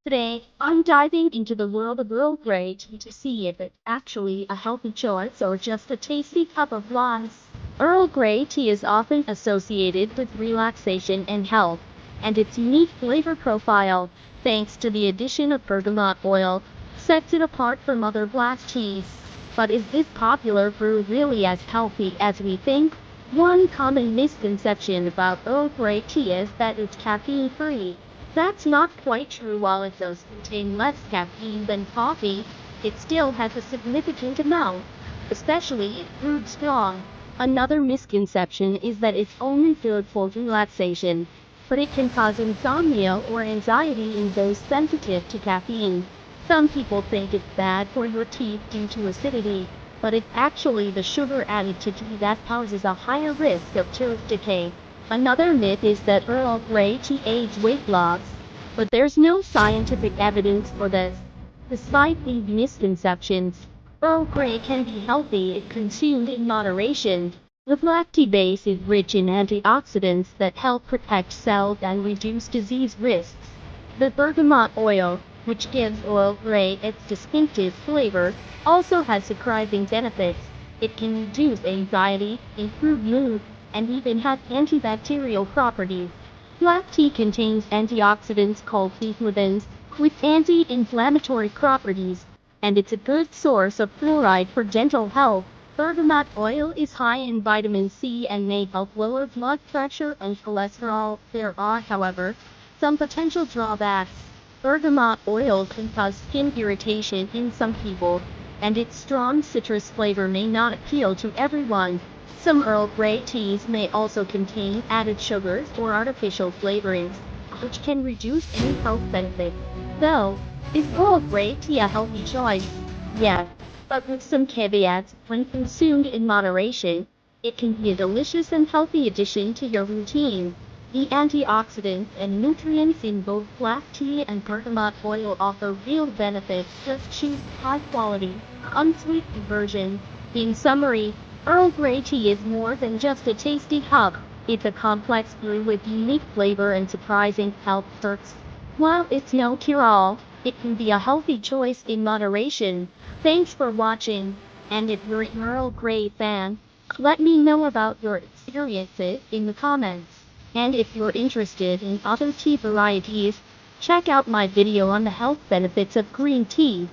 Today, I'm diving into the world of Earl Grey tea to see if it's actually a healthy choice or just a tasty cup of lies. Earl Grey tea is often associated with relaxation and health, and its unique flavor profile, thanks to the addition of bergamot oil, sets it apart from other black teas. But is this popular brew really as healthy as we think? One common misconception about Earl Grey tea is that it's caffeine-free. That's not quite true. While it does contain less caffeine than coffee, it still has a significant amount, especially if brewed strong. Another misconception is that it's only good for relaxation, but it can cause insomnia or anxiety in those sensitive to caffeine. Some people think it's bad for your teeth due to acidity, but it's actually the sugar added to tea that poses a higher risk of tooth decay. Another myth is that Earl Grey tea aids weight loss, but there's no scientific evidence for this. Despite these misconceptions, Earl Grey can be healthy if consumed in moderation. The black tea base is rich in antioxidants that help protect cells and reduce disease risks. The bergamot oil, which gives Earl Grey its distinctive flavor, also has surprising benefits. It can reduce anxiety, improve mood, and even has antibacterial properties. Black tea contains antioxidants called flavonoids, with anti-inflammatory properties, and it's a good source of fluoride for dental health. Bergamot oil is high in vitamin C and may help lower blood pressure and cholesterol. There are, however, some potential drawbacks. Bergamot oil can cause skin irritation in some people, and its strong citrus flavor may not appeal to everyone. Some Earl Grey teas may also contain added sugars or artificial flavorings, which can reduce any health benefits. Though, is Earl Grey tea a healthy choice? Yes, but with some caveats. When consumed in moderation, it can be a delicious and healthy addition to your routine. The antioxidants and nutrients in both black tea and bergamot oil offer real benefits. Just choose high-quality, unsweetened version. In summary, Earl Grey tea is more than just a tasty cup. It's a complex brew with unique flavor and surprising health perks. While it's no cure-all, it can be a healthy choice in moderation. Thanks for watching, and if you're an Earl Grey fan, let me know about your experiences in the comments. And if you're interested in other tea varieties, check out my video on the health benefits of green tea.